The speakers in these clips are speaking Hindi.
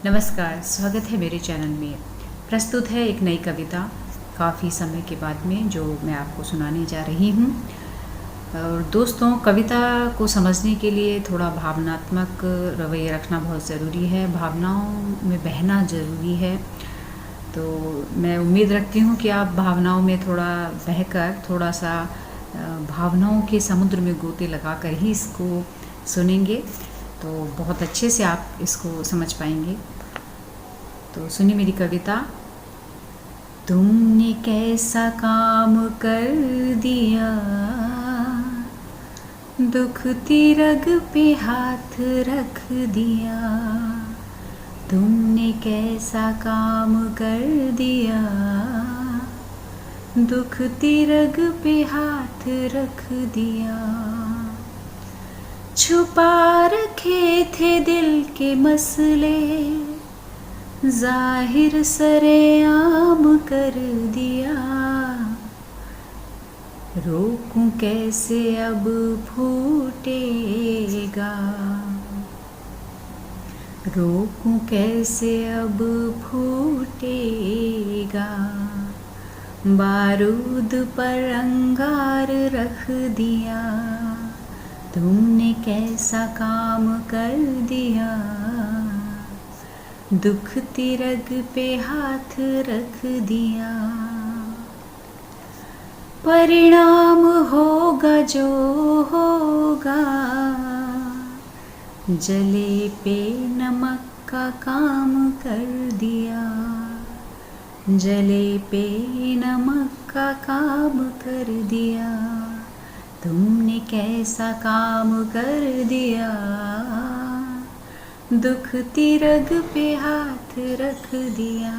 नमस्कार, स्वागत है मेरे चैनल में। प्रस्तुत है एक नई कविता काफ़ी समय के बाद में जो मैं आपको सुनाने जा रही हूँ। और दोस्तों, कविता को समझने के लिए थोड़ा भावनात्मक रवैया रखना बहुत ज़रूरी है, भावनाओं में बहना ज़रूरी है। तो मैं उम्मीद रखती हूँ कि आप भावनाओं में थोड़ा बहकर थोड़ा सा भावनाओं के समुद्र में गोते लगाकर ही इसको सुनेंगे तो बहुत अच्छे से आप इसको समझ पाएंगे। तो सुनिए मेरी कविता। तुमने कैसा काम कर दिया, दुखती रग पे हाथ रख दिया। तुमने कैसा काम कर दिया, दुखती रग पे हाथ रख दिया। छुपा रखे थे दिल के मसले, जाहिर सरेआम कर दिया। रोकूं कैसे अब फूटेगा, रोकूं कैसे अब फूटेगा। बारूद पर अंगार रख दिया, तुमने कैसा काम कर दिया। दुखती रग पे हाथ रख दिया। परिणाम होगा जो होगा, जले पे नमक का काम कर दिया। जले पे नमक का काम कर दिया। तुमने कैसा काम कर दिया, दुखती रग पे हाथ रख दिया।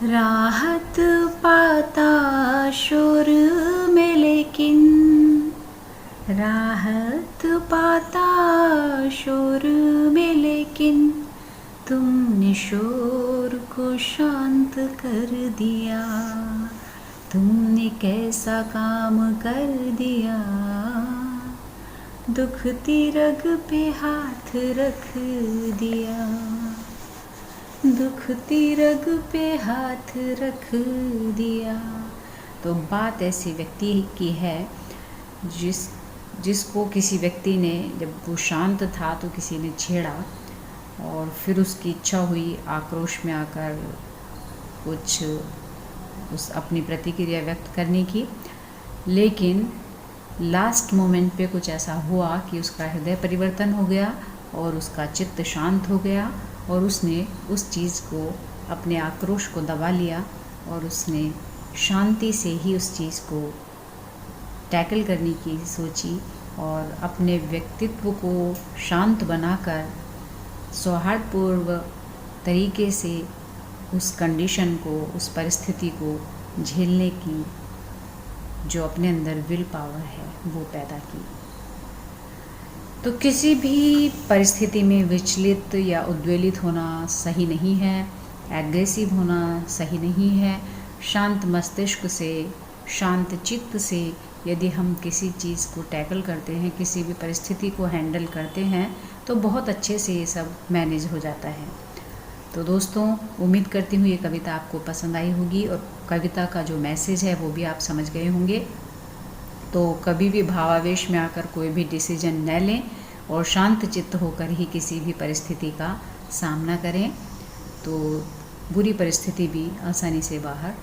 राहत पाता शोर में लेकिन, राहत पाता शोर में लेकिन, तुमने शोर को शांत कर दिया। तुमने कैसा काम कर दिया, दुखती रग पे हाथ रख दिया। दुखती रग पे हाथ रख दिया। तो बात ऐसे व्यक्ति की है जिसको किसी व्यक्ति ने, जब वो शांत था तो किसी ने छेड़ा और फिर उसकी इच्छा हुई आक्रोश में आकर कुछ उस अपनी प्रतिक्रिया व्यक्त करने की, लेकिन लास्ट मोमेंट पे कुछ ऐसा हुआ कि उसका हृदय परिवर्तन हो गया और उसका चित्त शांत हो गया और उसने उस चीज़ को, अपने आक्रोश को दबा लिया और उसने शांति से ही उस चीज़ को टैकल करने की सोची और अपने व्यक्तित्व को शांत बनाकर सौहार्दपूर्ण तरीके से उस कंडीशन को, उस परिस्थिति को झेलने की जो अपने अंदर विल पावर है वो पैदा की। तो किसी भी परिस्थिति में विचलित या उद्वेलित होना सही नहीं है, एग्रेसिव होना सही नहीं है। शांत मस्तिष्क से, शांत चित्त से यदि हम किसी चीज़ को टैकल करते हैं, किसी भी परिस्थिति को हैंडल करते हैं तो बहुत अच्छे से ये सब मैनेज हो जाता है। तो दोस्तों, उम्मीद करती हूँ ये कविता आपको पसंद आई होगी और कविता का जो मैसेज है वो भी आप समझ गए होंगे। तो कभी भी भावावेश में आकर कोई भी डिसीजन न लें और शांत चित्त होकर ही किसी भी परिस्थिति का सामना करें तो बुरी परिस्थिति भी आसानी से बाहर,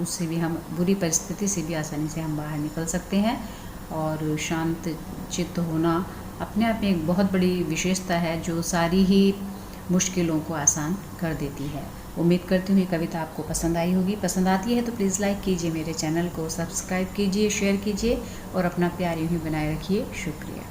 उससे भी हम, बुरी परिस्थिति से भी आसानी से हम बाहर निकल सकते हैं। और शांत चित्त होना अपने आप में एक बहुत बड़ी विशेषता है जो सारी ही मुश्किलों को आसान कर देती है। उम्मीद करती हूँ ये कविता आपको पसंद आई होगी। पसंद आती है तो प्लीज़ लाइक कीजिए, मेरे चैनल को सब्सक्राइब कीजिए, शेयर कीजिए और अपना प्यार यूँ ही बनाए रखिए। शुक्रिया।